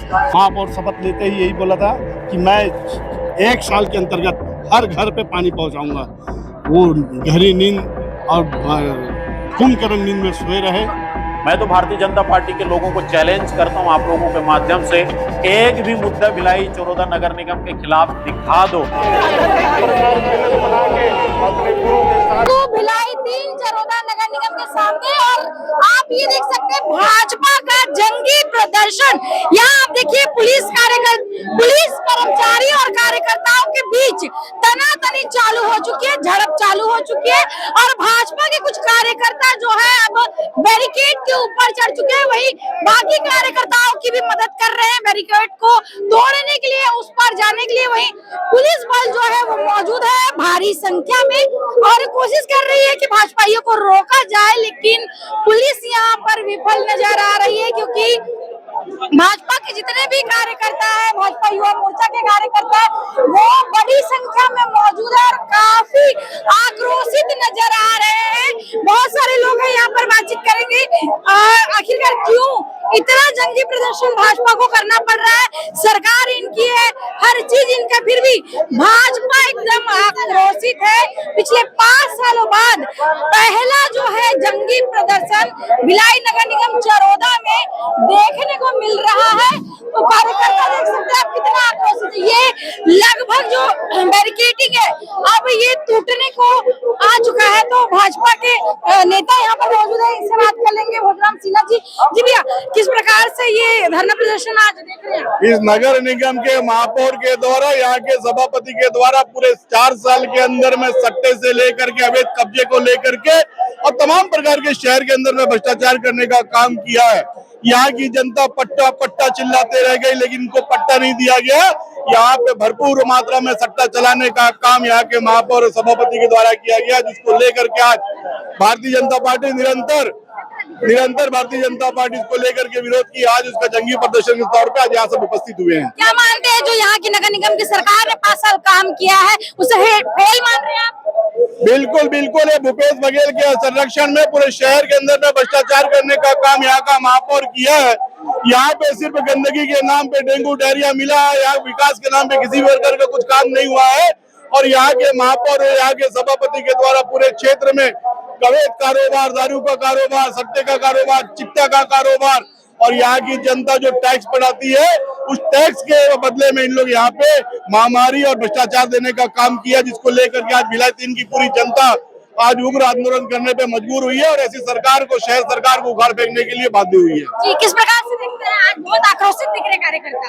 महापौर शपथ लेते ही यही बोला था कि मैं 1 साल के अंतर्गत हर घर पे पानी पहुंचाऊंगा। वो गहरी नींद और कुंभकर्ण नींद में सोए रहे। मैं तो भारतीय जनता पार्टी के लोगों को चैलेंज करता हूं, आप लोगों के माध्यम से, एक भी मुद्दा भिलाई चरोदा नगर निगम के खिलाफ दिखा दो। तो भिलाई 3 चरोदा नगर निगम के सामने, और आप ये देख सकते हैं भाजपा का जंगी प्रदर्शन। यहाँ आप देखिए पुलिस कर्मचारी और कार्यकर्ताओं के बीच तनातनी चालू हो चुकी है, झड़प चालू हो चुकी है, और भाजपा के कुछ कार्यकर्ता जो है अब बैरिकेड के ऊपर चढ़ चुके हैं, वही बाकी कार्यकर्ताओं की भी मदद कर रहे हैं बैरिकेड को तोड़ने के लिए, उस पर जाने के लिए। वही पुलिस बल जो है वो मौजूद है भारी संख्या में, और कोशिश कर रही है कि भाजपाइयों को रोका जाए, लेकिन पुलिस यहाँ पर विफल नजर आ रही है, क्योंकि भाजपा के जितने भी कार्यकर्ता है, भाजपा युवा मोर्चा के कार्यकर्ता है, वो बड़ी संख्या में मौजूद है और काफी आक्रोशित नजर आ रहे हैं। बहुत सारे लोग हैं यहाँ पर, बातचीत करेंगे आखिरकार क्यों इतना जंगी प्रदर्शन भाजपा को करना पड़ रहा है। सरकार इनकी है, हर चीज इनका, फिर भी भाजपा एकदम आक्रोशित है। पिछले 5 सालों बाद पहला जो है जंगी प्रदर्शन भिलाई नगर निगम चरोदा में देखने को मिल रहा है। तो कार्यकर्ता देख सकते हैं आप कितना आक्रोशित है। ये लगभग जो बैरिकेडिंग है अब ये टूटने को आ चुका है। तो भाजपा के नेता यहाँ पर मौजूद है, इनसे बात कर लेंगे। भोजराम सिन्हा जी, भैया किस प्रकार से ये धरना प्रदर्शन आज देख रहे हैं? इस नगर निगम के महापौर के द्वारा, यहाँ के सभापति के द्वारा पूरे 4 साल के अंदर में सट्टे से लेकर के अवैध कब्जे को लेकर के और तमाम प्रकार के शहर के अंदर में भ्रष्टाचार करने का काम किया है। यहाँ की जनता पट्टा पट्टा चिल्लाते रह गई, लेकिन इनको पट्टा नहीं दिया गया। यहाँ पे भरपूर मात्रा में सट्टा चलाने का काम यहाँ के महापौर और सभापति के द्वारा किया गया, जिसको लेकर के आज भारतीय जनता पार्टी निरंतर भारतीय जनता पार्टी इसको लेकर के विरोध की। आज उसका जंगी प्रदर्शन के तौर पे आज यहाँ सब उपस्थित हुए हैं। क्या मानते हैं जो यहाँ की नगर निगम की सरकार ने 5 साल काम किया है उसे फेल मान रहे हैं आप? बिल्कुल बिल्कुल, ये भूपेश बघेल के संरक्षण में पूरे शहर के अंदर में भ्रष्टाचार करने का काम यहाँ का महापौर किया है। यहाँ पे सिर्फ गंदगी के नाम पे डेंगू डायरिया मिला है, यहाँ विकास के नाम पे किसी भी प्रकार का कुछ काम नहीं हुआ है। और यहाँ के महापौर और यहाँ के सभापति के द्वारा पूरे क्षेत्र में अवैध कारोबार, दारू का कारोबार, सट्टे का कारोबार, चिट्टा का कारोबार, और यहाँ की जनता जो टैक्स बढ़ाती है उस टैक्स के बदले में इन लोग यहाँ पे महामारी और भ्रष्टाचार देने का काम किया, जिसको लेकर के आज भिलाई 3 की पूरी जनता आज उग्र आंदोलन करने पे मजबूर हुई है और ऐसी सरकार को, शहर सरकार को उखाड़ फेंकने के लिए बाध्य हुई है। जी, किस प्रकार से देखते हैं आज बहुत आक्रोशित दिख रहे कार्यकर्ता?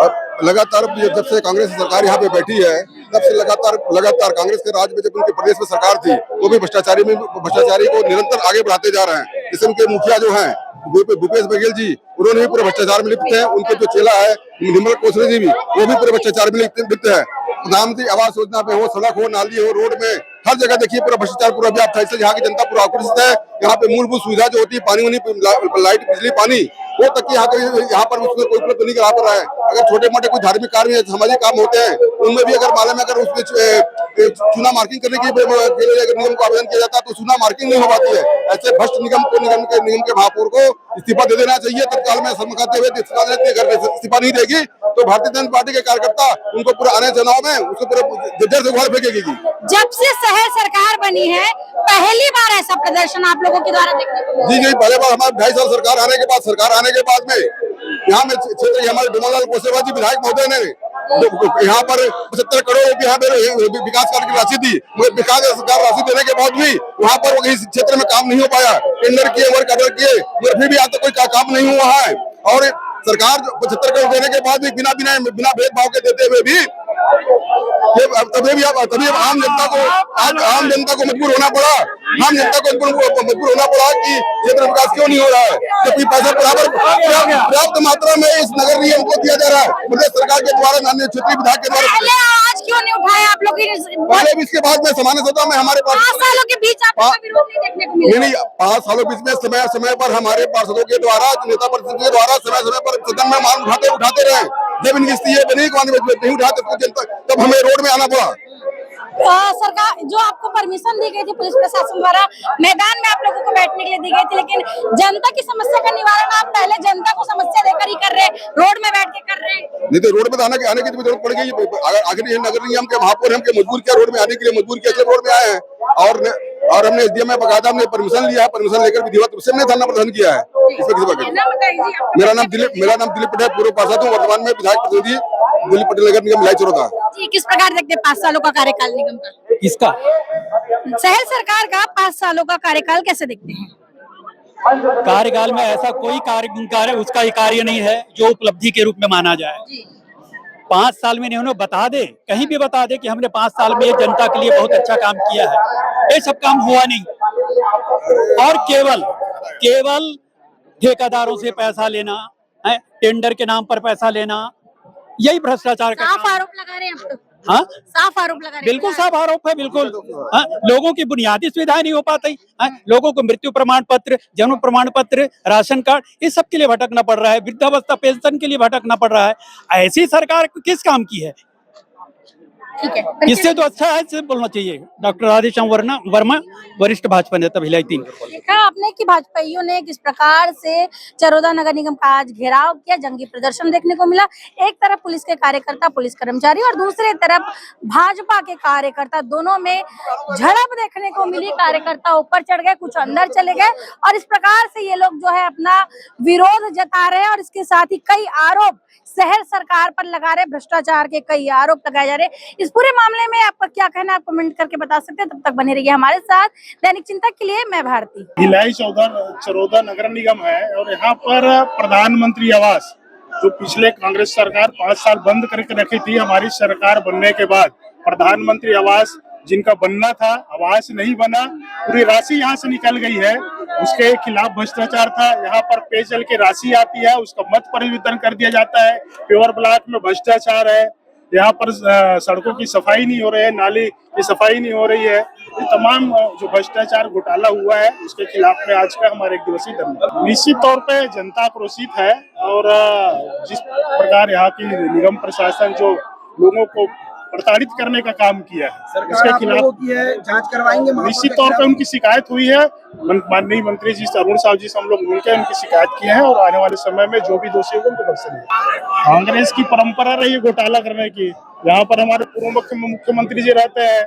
अब लगातार जब से कांग्रेस सरकार यहाँ पे बैठी है तब से लगातार कांग्रेस के राज में जब उनके प्रदेश में सरकार थी तो भी भ्रष्टाचारी को निरंतर आगे बढ़ाते जा रहे हैं। जैसे उनके मुखिया जो हैं भूपेश बघेल जी, उन्होंने भी पूरे भ्रष्टाचार में लिप्त है। उनके जो चेला है निर्मल कोसरे जी भी, वो भी पूरे भ्रष्टाचार में लिप्त है। प्रधानमंत्री आवास योजना पे हो, सड़क हो, नाली हो, रोड में हर जगह देखिए पूरा भ्रष्टाचार पूरा व्याप्त है। इससे यहाँ की जनता पूरा आक्रोशित है। यहाँ पे मूलभूत सुविधा जो होती है, पानी वानी, लाइट, बिजली, पानी, वो तक यहाँ पर उसमें कोई उपलब्ध नहीं करा पा रहा है। अगर छोटे मोटे कोई धार्मिक कार्य, सामाजिक काम होते हैं, उनमें भी अगर मालूम है, अगर उसमें चुनाव मार्किंग करने के लिए निगम को आवेदन किया जाता है तो चुनाव मार्किंग नहीं हो पाती है। ऐसे भ्रष्ट निगम के महापौर को इस्तीफा दे देना चाहिए तत्काल में। समझाते हुए इस्तीफा नहीं देगी तो भारतीय जनता पार्टी के कार्यकर्ता उनको पूरा आने चुनाव में उसको पूरे जर्जर से उखाड़ फेंकेगी। जब से शहर सरकार बनी है पहली बार ऐसा प्रदर्शन आप लोगों के द्वारा देखने को मिला? जी, पहले बार हमारे 2.5 साल सरकार आने के बाद में यहाँ में क्षेत्र हमारे डुमनलाल कोसेवा जी विधायक महोदय ने यहाँ पर 75 करोड़ रुपया विकास कार्य की राशि दी, मगर विकास राशि देने के बाद भी वहाँ पर इस क्षेत्र में काम नहीं हो पाया। टेंडर किए, वर्क ऑर्डर किए, मगर फिर भी आज तक कोई काम नहीं हुआ है। और सरकार 75 करोड़ देने के बाद भी बिना भेदभाव के देते हुए भी तभी आम जनता को मजबूर होना पड़ा। आम जनता को मजबूर होना पड़ा कि क्षेत्र विकास क्यों नहीं हो रहा है, जबकि पैसा पर्याप्त मात्रा में इस नगर निगम को दिया जा रहा है प्रदेश सरकार के द्वारा, माननीय क्षेत्रीय विधायक के द्वारा। आज क्यों नहीं उठाया आप लोग? पहले भी इसके बाद में सामान्य सभा में हमारे पास 5 सालों के बीच आपका विरोध नहीं देखने को मिला? नहीं, 5 सालों बीच में समय पर हमारे पार्षदों के द्वारा, नेता परिषद के द्वारा समय पर सदन में मांग उठाते रहे। जब इनकी नहीं उठाते तब हमें रोड में आना पड़ा। सरकार जो आपको परमिशन दी गई थी पुलिस प्रशासन द्वारा मैदान में आप लोगों को बैठने के लिए दी गई थी, लेकिन जनता की समस्या का निवारण आप पहले जनता को समस्या देकर ही कर रहे हैं, रोड में बैठ के कर रहे हैं। नहीं तो रोड में तो आने की जरूरत पड़ गई। आखिर ये नगर निगम के महापौर हमके मजबूर किया, रोड में आने के लिए मजबूर किया, इसलिए रोड में आए हैं। और हमने एसडीएम में बकायदा हमने परमिशन लिया है, परमिशन लेकर विधिवत रूप से हमने धरना प्रदर्शन किया है। इसमें किसी बात मेरा नाम दिलीप पटेल, पूर्व पार्षद हूँ, वर्तमान में विधायक प्रतिनिधि दिलीप पटेल नगर निगम भिलाई चरोदा। जी, किस प्रकार देखते हैं 5 सालों का कार्यकाल निगम का? किसका? शहर सरकार का 5 सालों का कार्यकाल कैसे देखते हैं? कार्यकाल में ऐसा कोई कार्य उसका ही कार्य नहीं है जो उपलब्धि के रूप में माना जाए। 5 साल में उन्होंने बता दे, कहीं भी बता दे कि हमने 5 साल में जनता के लिए बहुत अच्छा काम किया है, ये सब काम हुआ नहीं। और केवल ठेकेदारों से पैसा लेना है, टेंडर के नाम पर पैसा लेना, यही भ्रष्टाचार का साफ आरोप लगा रहे हैं आप तो। हाँ, साफ आरोप लगा रहे हैं। बिल्कुल साफ आरोप है, बिल्कुल। हाँ, लोगों की बुनियादी सुविधाएं नहीं हो पाती। हाँ, लोगों को मृत्यु प्रमाण पत्र, जन्म प्रमाण पत्र, राशन कार्ड, इस सब के लिए भटकना पड़ रहा है, वृद्धावस्था पेंशन के लिए भटकना पड़ रहा है। ऐसी सरकार किस काम की है? ठीक है, इससे तो अच्छा है, इससे बोलना चाहिए। डॉक्टर राधेश्याम वर्मा, वरिष्ठ भाजपा नेता भिलाई 3। देखा आपने कि भाजपाइयों ने किस प्रकार से चरोदा नगर निगम का आज घेराव किया, जंगी प्रदर्शन देखने को मिला। एक तरफ पुलिस के कार्यकर्ता, पुलिस कर्मचारी और दूसरे तरफ भाजपा के कार्यकर्ता, दोनों में झड़प देखने को मिली। कार्यकर्ता ऊपर चढ़ गए, कुछ अंदर चले गए और इस प्रकार से ये लोग जो है अपना विरोध जता रहे हैं और इसके साथ ही कई आरोप शहर सरकार पर लगा रहे, भ्रष्टाचार के कई आरोप लगाए जा रहे हैं। इस पूरे मामले में आपका क्या कहना है, आप कमेंट करके बता सकते हैं। तब तक बने रहिए हमारे साथ। दैनिक चिंतक के लिए मैं भारती। भिलाई चरोदा नगर निगम है और यहाँ पर प्रधानमंत्री आवास जो पिछले कांग्रेस सरकार 5 साल बंद करके रखी थी, हमारी सरकार बनने के बाद प्रधानमंत्री आवास जिनका बनना था, आवास नहीं बना, पूरी राशि यहाँ से निकल गई है। उसके खिलाफ भ्रष्टाचार था। यहाँ पर पेयजल की राशि आती है, उसका मत परिवर्तन कर दिया जाता है। पेवर ब्लॉक में भ्रष्टाचार है। यहाँ पर सड़कों की सफाई नहीं हो रही है, नाली की सफाई नहीं हो रही है। ये तमाम जो भ्रष्टाचार घोटाला हुआ है उसके खिलाफ में आज का हमारा 1 दिवसीय धरना। निश्चित तौर पे जनता क्रोधित है और जिस प्रकार यहाँ की निगम प्रशासन जो लोगों को प्रताड़ित करने का काम किया है, इसके खिलाफ जांच करवाएंगे। निश्चित तौर पे उनकी शिकायत हुई है। माननीय मंत्री जी अरुण साहब जी से हम लोग मिलकर उनकी शिकायत किए हैं और आने वाले समय में जो भी दोषी होंगे उनको बख्शा जाएगा। कांग्रेस की परंपरा रही है घोटाला करने की। यहाँ पर हमारे पूर्व मुख्यमंत्री जी रहते हैं,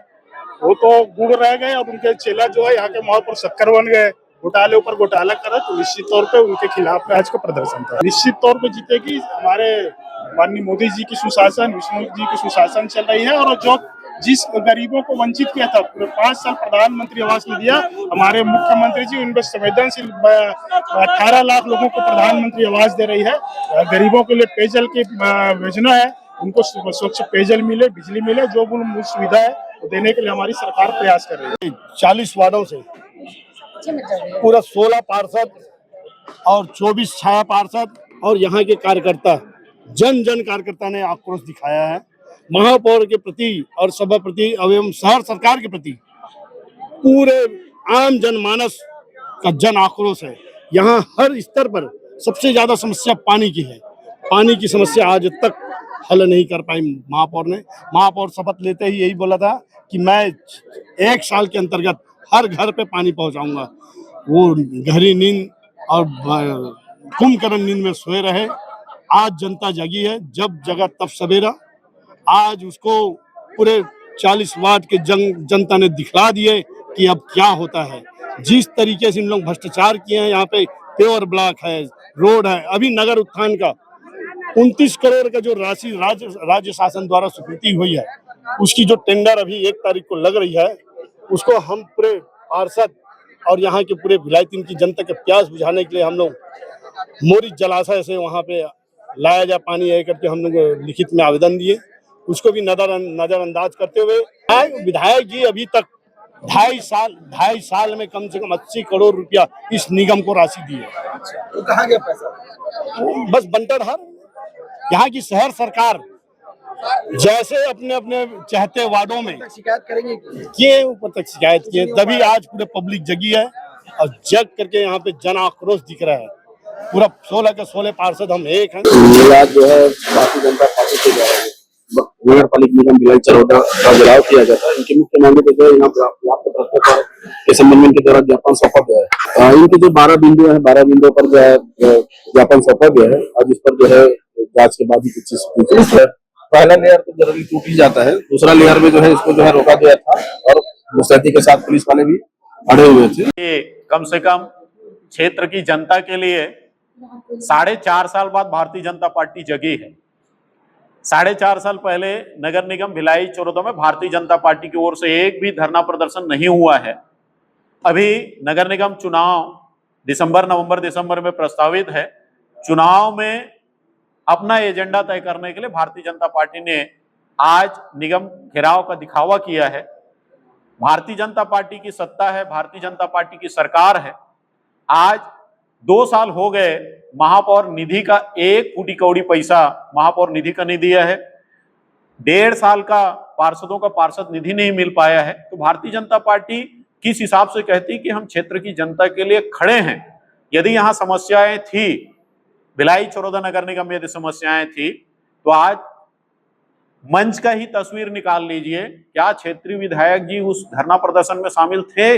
वो तो गुड़ रह गए और उनके चेला जो है यहाँ के महापौर शक्कर बन गए। घोटाले ऊपर घोटाला करा तो निश्चित तौर पे उनके खिलाफ में आज का प्रदर्शन था। निश्चित तौर पे जीतेगी। हमारे माननीय मोदी जी की सुशासन, विष्णु जी की सुशासन चल रही है और जो जिस गरीबों को वंचित किया था, पूरे 5 साल प्रधानमंत्री आवास में दिया। हमारे मुख्यमंत्री जी उन पर संवेदनशील 18 लाख लोगों को प्रधानमंत्री आवास दे रही है। गरीबों के लिए पेयजल की योजना है, उनको स्वच्छ पेयजल मिले, बिजली मिले, जो मूल सुविधा है वो देने के लिए हमारी सरकार प्रयास कर रही है। 40 वार्डों से पूरा 16 पार्षद और 24 छाया पार्षद और यहाँ के कार्यकर्ता, जन कार्यकर्ता ने आक्रोश दिखाया है महापौर के प्रति और सभापति एवं शहर सरकार के प्रति। पूरे आम जनमानस का जन आक्रोश है। यहाँ हर स्तर पर सबसे ज्यादा समस्या पानी की है। पानी की समस्या आज तक हल नहीं कर पाई महापौर ने। महापौर शपथ लेते ही यही बोला था कि मैं 1 साल के अंतर्गत हर घर पे पानी पहुंचाऊंगा। वो गहरी नींद और कुंभकर्ण नींद में सोए रहे। आज जनता जगी है, जब जगा तब सवेरा। आज उसको पूरे 40 वार्ड के जनता ने दिखला दिए कि अब क्या होता है। जिस तरीके से इन लोग भ्रष्टाचार किए हैं, यहाँ पे पेवर ब्लॉक है, रोड है, अभी नगर उत्थान का 29 करोड़ का जो राशि राज्य शासन द्वारा स्वीकृति हुई है, उसकी जो टेंडर अभी 1 तारीख को लग रही है, उसको हम पूरे पार्षद और यहाँ के पूरे भिलाई 3 की जनता के प्यास बुझाने के लिए हम लोग मोरी जलाशय से वहाँ पे लाया जाए पानी है करके हम लोग लिखित में आवेदन दिए। उसको भी नजरअंदाज करते हुए विधायक जी अभी तक 2.5 साल में कम से कम 80 करोड़ रुपया इस निगम को राशि दी है। तो कहाँ गया पैसा? बस बंटरहर। यहाँ की शहर सरकार जैसे अपने अपने चाहते वार्डों में शिकायत करेंगे किए, ऊपर तक शिकायत किए, तभी आज पूरे पब्लिक जगी है और जग करके यहाँ पे जन आक्रोश दिख रहा है। पूरा 16 के 16 पार्षद हम एक हैं। जो है भारतीय जनता पार्टी से जा रही है, नगर पालिका निगम भिलाई चरौदा का घेराव किया जाता है। इनकी मुख्य मांगों पर जो है यहाँ प्राप्त प्रस्ताव के संबंध में इनके द्वारा ज्ञापन सौंपा गया है। इनके जो 12 बिंदु है, 12 बिंदुओं पर जो है ज्ञापन सौंपा गया है और जिस पर जो है जांच के बाद ही कुछ चीज पहला लेयर तो जनरली टूट ही जाता है, दूसरा लेयर में जो है इसको जो है रोका गया था और मुस्तैदी के साथ पुलिस वाले भी अड़े हुए थे। ये कम से कम क्षेत्र की जनता के लिए 4.5 साल बाद भारतीय जनता पार्टी जगी है। 4.5 साल पहले नगर निगम भिलाई चरौदा में भारतीय जनता पार्टी की ओर से एक भी धरना प्रदर्शन नहीं हुआ है। अभी नगर निगम चुनाव नवंबर दिसंबर में प्रस्तावित है। चुनाव में अपना एजेंडा तय करने के लिए भारतीय जनता पार्टी ने आज निगम घेराव का दिखावा किया है। भारतीय जनता पार्टी की सत्ता है, भारतीय जनता पार्टी की सरकार है। आज 2 साल हो गए, महापौर निधि का 1 फूटी कौड़ी पैसा महापौर निधि का नहीं दिया है। 1.5 साल का पार्षदों का पार्षद निधि नहीं मिल पाया है। तो भारतीय जनता पार्टी किस हिसाब से कहती कि हम क्षेत्र की जनता के लिए खड़े हैं? यदि यहाँ समस्याएं थी, भिलाई चरौदा नगर निगम में यदि समस्याएं थी, तो आज मंच का ही तस्वीर निकाल लीजिए। क्या क्षेत्रीय विधायक जी उस धरना प्रदर्शन में शामिल थे?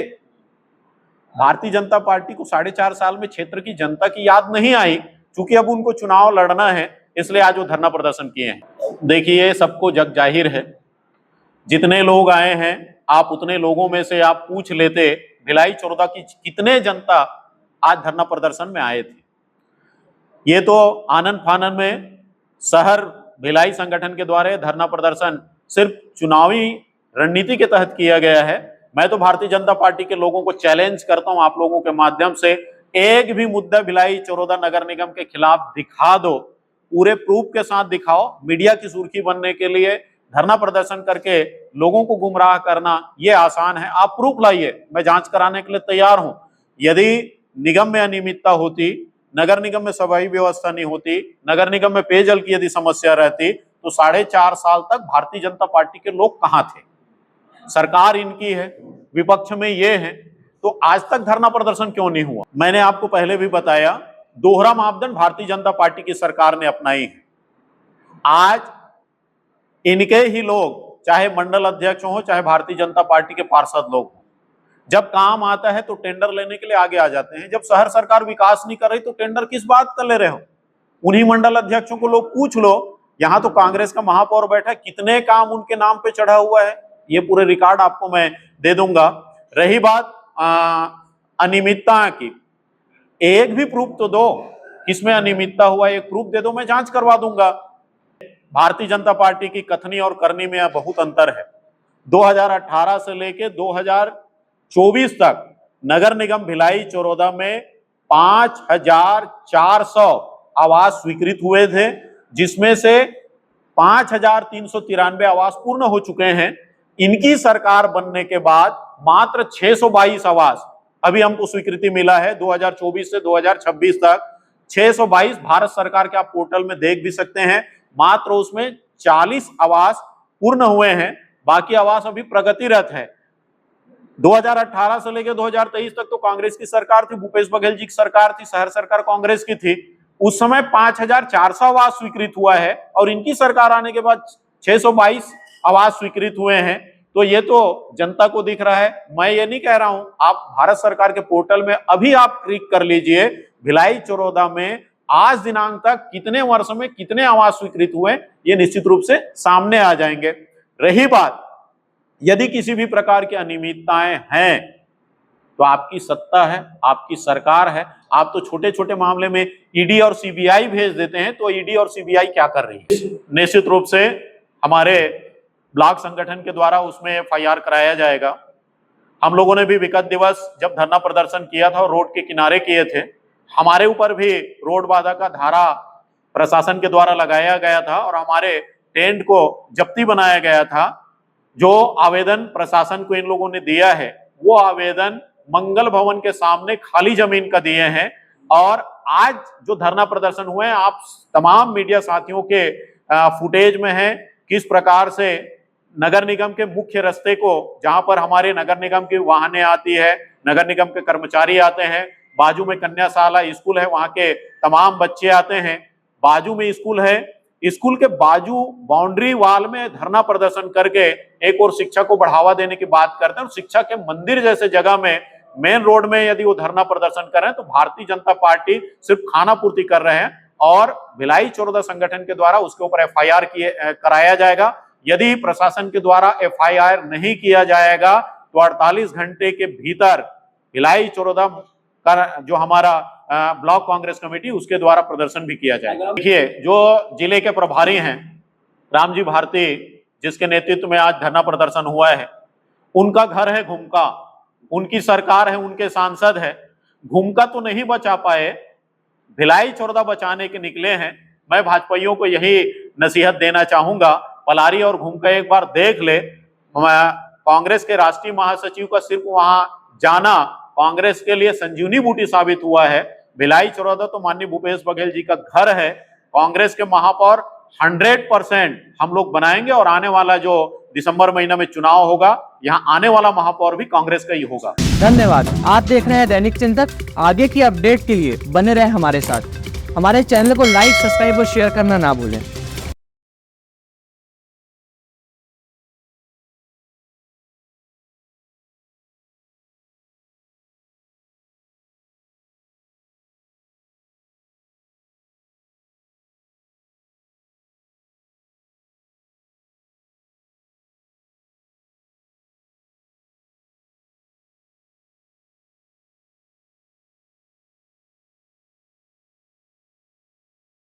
भारतीय जनता पार्टी को 4.5 साल में क्षेत्र की जनता की याद नहीं आई, क्योंकि अब उनको चुनाव लड़ना है, इसलिए आज वो धरना प्रदर्शन किए हैं। देखिए, सबको जग जाहिर है, जितने लोग आए हैं आप उतने लोगों में से आप पूछ लेते भिलाई चरौदा की कितने जनता आज धरना प्रदर्शन में आए थे। ये तो आनन फानन में शहर भिलाई संगठन के द्वारा धरना प्रदर्शन सिर्फ चुनावी रणनीति के तहत किया गया है। मैं तो भारतीय जनता पार्टी के लोगों को चैलेंज करता हूं, आप लोगों के माध्यम से, एक भी मुद्दा भिलाई चरौदा नगर निगम के खिलाफ दिखा दो, पूरे प्रूफ के साथ दिखाओ। मीडिया की सुर्खी बनने के लिए धरना प्रदर्शन करके लोगों को गुमराह करना ये आसान है। आप प्रूफ लाइए, मैं जांच कराने के लिए तैयार हूं। यदि निगम में अनियमितता होती, नगर निगम में सफाई व्यवस्था नहीं होती, नगर निगम में पेयजल की यदि समस्या रहती, तो 4.5 साल तक भारतीय जनता पार्टी के लोग कहां थे? सरकार इनकी है, विपक्ष में ये है, तो आज तक धरना प्रदर्शन क्यों नहीं हुआ? मैंने आपको पहले भी बताया, दोहरा मापदंड भारतीय जनता पार्टी की सरकार ने अपनाई है। आज इनके ही लोग, चाहे मंडल अध्यक्ष हो, चाहे भारतीय जनता पार्टी के पार्षद लोग, जब काम आता है तो टेंडर लेने के लिए आगे आ जाते हैं। जब शहर सरकार विकास नहीं कर रही तो टेंडर किस बात का ले रहे हो? उन्हीं मंडल अध्यक्षों को लोग पूछ लो। यहाँ तो कांग्रेस का महापौर बैठा, कितने काम उनके नाम पे चढ़ा हुआ है, ये पूरे रिकॉर्ड आपको मैं दे दूंगा। रही बात अनियमितता की, एक भी प्रूफ तो दो, किसमें अनियमितता हुआ एक प्रूफ दे दो, मैं जांच करवा दूंगा। भारतीय जनता पार्टी की कथनी और करनी में बहुत अंतर है। 2018 से लेके 2024 तक नगर निगम भिलाई चरौदा में 5400 आवास स्वीकृत हुए थे, जिसमें से 5393 आवास पूर्ण हो चुके हैं। इनकी सरकार बनने के बाद मात्र 622 आवास अभी हमको स्वीकृति मिला है। 2024 से 2026 तक 622 भारत सरकार के आप पोर्टल में देख भी सकते हैं। मात्र उसमें 40 आवास पूर्ण हुए हैं, बाकी आवास अभी प्रगतिरत है। 2018 से लेकर 2023 तक तो कांग्रेस की सरकार थी, भूपेश बघेल जी की सरकार थी, शहर सरकार कांग्रेस की थी। उस समय 5400 आवास स्वीकृत हुआ है और इनकी सरकार आने के बाद 622 आवास स्वीकृत हुए हैं। तो ये तो जनता को दिख रहा है, मैं ये नहीं कह रहा हूं। आप भारत सरकार के पोर्टल में अभी आप क्लिक कर लीजिए, भिलाई चरौदा में आज दिनांक तक कितने वर्ष में कितने आवास स्वीकृत हुए, ये निश्चित रूप से सामने आ जाएंगे। रही बात, यदि किसी भी प्रकार की अनियमितताएं हैं तो आपकी सत्ता है, आपकी सरकार है। आप तो छोटे छोटे मामले में ईडी और सीबीआई भेज देते हैं, तो ईडी और सीबीआई क्या कर रही है? निश्चित रूप से हमारे ब्लॉक संगठन के द्वारा उसमें एफआईआर कराया जाएगा। हम लोगों ने भी विगत दिवस जब धरना प्रदर्शन किया था और रोड के किनारे किए थे, हमारे ऊपर भी रोड बाधा का धारा प्रशासन के द्वारा लगाया गया था और हमारे टेंट को जब्ती बनाया गया था। जो आवेदन प्रशासन को इन लोगों ने दिया है, वो आवेदन मंगल भवन के सामने खाली जमीन का दिए हैं। और आज जो धरना प्रदर्शन हुए हैं, आप तमाम मीडिया साथियों के फुटेज में है, किस प्रकार से नगर निगम के मुख्य रास्ते को, जहां पर हमारे नगर निगम की वाहनें आती है, नगर निगम के कर्मचारी आते हैं, बाजू में कन्याशाला स्कूल है, वहां के तमाम बच्चे आते हैं, बाजू में स्कूल है, स्कूल के बाजू बाउंड्री वाल में धरना प्रदर्शन करके एक और शिक्षा को बढ़ावा देने की बात करते हैं, और शिक्षा के मंदिर जैसे जगह में मेन रोड में यदि वो धरना प्रदर्शन कर रहे हैं तो भारतीय जनता पार्टी सिर्फ खाना पूर्ति कर रहे हैं, और भिलाई चोरदा संगठन के द्वारा उसके ऊपर FIR कराया जाएगा। यदि प्रशासन के द्वारा FIR नहीं किया जाएगा तो 48 घंटे के भीतर भिलाई चोरदा का जो हमारा ब्लॉक कांग्रेस कमेटी उसके द्वारा प्रदर्शन भी किया जाएगा। देखिए, जो जिले के प्रभारी हैं रामजी भारती, जिसके नेतृत्व में आज धरना प्रदर्शन हुआ है, उनका घर है घुमका, उनकी सरकार है, उनके सांसद है, घुमका तो नहीं बचा पाए, भिलाई चोरदा बचाने के निकले हैं। मैं भाजपाइयों को यही नसीहत देना चाहूंगा, पलारी और घुमका एक बार देख ले। कांग्रेस के राष्ट्रीय महासचिव का सिर्फ वहां जाना कांग्रेस के लिए संजीवनी बूटी साबित हुआ है। भिलाई चोरदा तो माननीय भूपेश बघेल जी का घर है। कांग्रेस के महापौर 100% हम लोग बनाएंगे, और आने वाला जो दिसंबर महीना में चुनाव होगा, यहाँ आने वाला महापौर भी कांग्रेस का ही होगा। धन्यवाद। आप देख रहे हैं दैनिक चिंतक। आगे की अपडेट के लिए बने रहे हमारे साथ। हमारे चैनल को लाइक, सब्सक्राइब और शेयर करना ना भूलें।